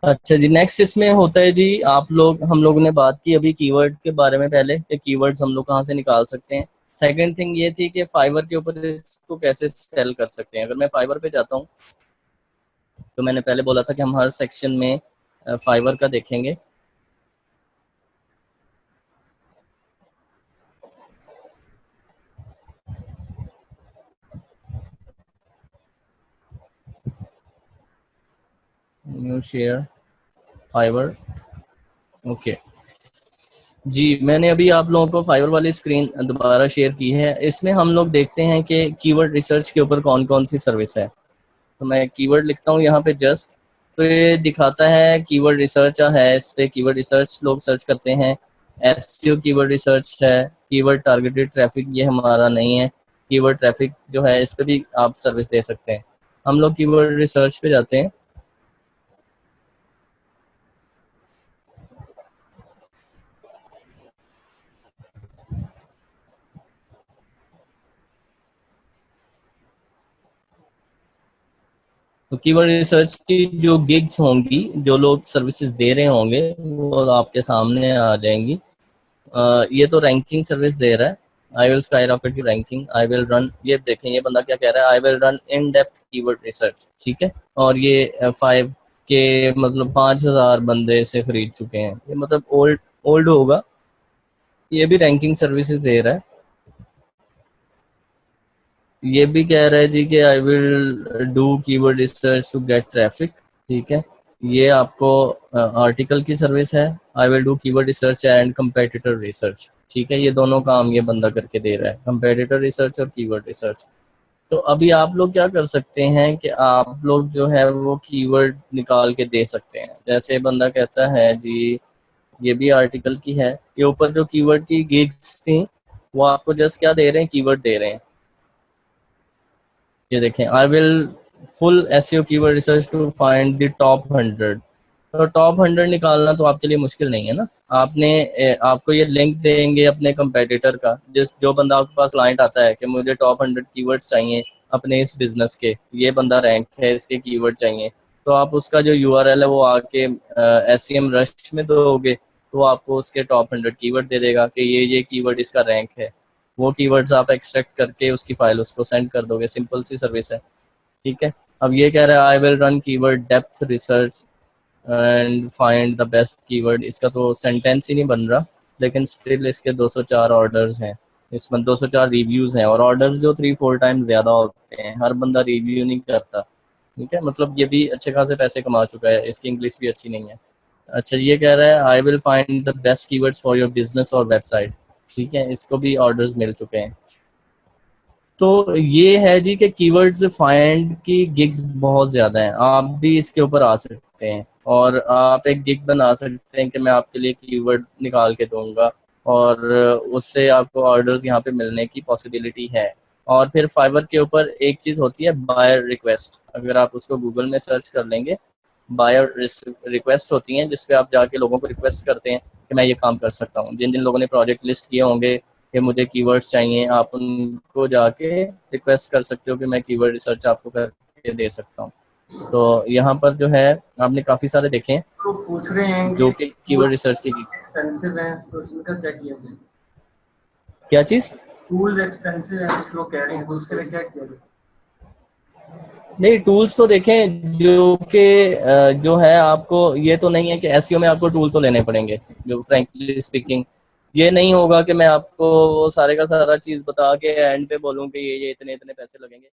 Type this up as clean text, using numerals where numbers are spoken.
अच्छा जी, नेक्स्ट इसमें होता है जी, हम लोगों ने बात की अभी कीवर्ड के बारे में पहले कि कीवर्ड्स हम लोग कहाँ से निकाल सकते हैं। सेकंड थिंग ये थी कि फाइवर के ऊपर इसको कैसे सेल कर सकते हैं। अगर मैं फाइवर पे जाता हूँ तो मैंने पहले बोला था कि हम हर सेक्शन में फाइवर का देखेंगे। New share Fiverr. Okay ji, मैंने अभी आप लोगों को फाइवर वाली स्क्रीन दोबारा शेयर की है। इसमें हम लोग देखते हैं कि कीवर्ड रिसर्च के ऊपर कौन कौन सी सर्विस है। तो मैं कीवर्ड लिखता हूँ यहाँ पे जस्ट, तो ये दिखाता है कीवर्ड रिसर्च है। इस पे कीवर्ड रिसर्च लोग सर्च करते हैं। एसईओ कीवर्ड रिसर्च है। कीवर्ड टारगेटेड ट्रैफिक ये हमारा नहीं है। कीवर्ड ट्रैफिक जो है इस पे भी आप सर्विस दे सकते हैं। हम लोग कीवर्ड रिसर्च पे जाते हैं। तो कीवर्ड रिसर्च की जो गिग्स होंगी, जो लोग सर्विसेज दे रहे होंगे, वो आपके सामने आ जाएंगी। ये तो रैंकिंग सर्विस दे रहा है। आई विल स्काई रॉकेट की रैंकिंग, आई विल रन, ये देखें ये बंदा क्या कह रहा है, I will run in depth keyword research. ठीक है, और ये 5 के मतलब 5,000 बंदे इसे खरीद चुके हैं। ये मतलब ओल्ड ओल्ड होगा। ये भी रैंकिंग सर्विसेज दे रहा है। ये भी कह रहा है जी कि I will do keyword research to get traffic. ठीक है, ये आपको आर्टिकल की सर्विस है। I will do keyword research and competitor research. ठीक है, ये दोनों काम ये बंदा करके दे रहा है, कंपेटिटर रिसर्च और कीवर्ड रिसर्च। तो अभी आप लोग क्या कर सकते हैं कि आप लोग जो है वो कीवर्ड निकाल के दे सकते हैं। जैसे बंदा कहता है जी, ये भी आर्टिकल की है, ये ऊपर जो कीवर्ड की गिग्स थी वो आपको जस्ट क्या दे रहे हैं, कीवर्ड दे रहे हैं। ये देखें, I will full SEO keyword research to find the top 100। तो टॉप 100 निकालना तो आपके लिए मुश्किल नहीं है ना। आपको ये लिंक देंगे अपने कंपेटिटर का। जिस जो बंदा आपके पास क्लाइंट आता है कि मुझे टॉप 100 कीवर्ड्स चाहिए अपने इस बिजनेस के, ये बंदा रैंक है, इसके कीवर्ड चाहिए, तो आप उसका जो यूआरएल है वो आके एसईएम रश में दोगे, तो आपको उसके टॉप 100 कीवर्ड दे देगा कि ये कीवर्ड इसका रैंक है। वो कीवर्ड्स आप एक्सट्रैक्ट करके उसकी फाइल उसको सेंड कर दोगे। सिंपल सी सर्विस है। ठीक है, अब ये कह रहा है I will run keyword depth research and find the best keyword. इसका तो सेंटेंस ही नहीं बन रहा, लेकिन स्टिल इसके 204 ऑर्डर्स हैं। इसमें 204 रिव्यूज हैं, और ऑर्डर्स जो 3-4 टाइम्स ज्यादा होते हैं। हर बंदा रिव्यू नहीं करता। ठीक है, मतलब ये भी अच्छे खासे पैसे कमा चुका है। इसकी इंग्लिश भी अच्छी नहीं है। अच्छा, ये कह रहा है I will find the best keywords for your business और वेबसाइट। ठीक है, इसको भी ऑर्डर्स मिल चुके हैं। तो ये है जी कि कीवर्ड्स फाइंड की गिग्स बहुत ज़्यादा हैं। आप भी इसके ऊपर आ सकते हैं और आप एक गिग बना सकते हैं कि मैं आपके लिए कीवर्ड निकाल के दूंगा, और उससे आपको ऑर्डर्स यहाँ पे मिलने की पॉसिबिलिटी है। और फिर फाइवर के ऊपर एक चीज़ होती है, बायर रिक्वेस्ट। अगर आप उसको गूगल में सर्च कर लेंगे, बायर रिक्वेस्ट होती हैं जिसपे आप जाके लोगों को रिक्वेस्ट करते हैं कि मैं ये काम कर सकता हूँ। जिन जिन लोगों ने प्रोजेक्ट लिस्ट किए होंगे कि मुझे कीवर्ड्स चाहिए, आप उनको जाके रिक्वेस्ट कर सकते हो कि मैं कीवर्ड रिसर्च आपको करके दे सकता हूँ। तो यहाँ पर जो है आपने काफ़ी सारे देखे हैं तो पूछ रहे हैं जो कि कि कीवर्ड रिसर्च की। एक्सपेंसिव हैं, तो इनका क्या किया जाए? क्या चीज़? टूल्स एक्सपेंसिव हैं कुछ लोग कह रहे हैं, तो उसके लिए क्या किया जाए? नहीं, टूल्स तो देखें जो कि जो है, आपको ये तो नहीं है कि एसईओ में आपको टूल तो लेने पड़ेंगे। जो फ्रैंकली स्पीकिंग, ये नहीं होगा कि मैं आपको वो सारे का सारा चीज़ बता के एंड पे बोलूँ कि ये इतने इतने पैसे लगेंगे।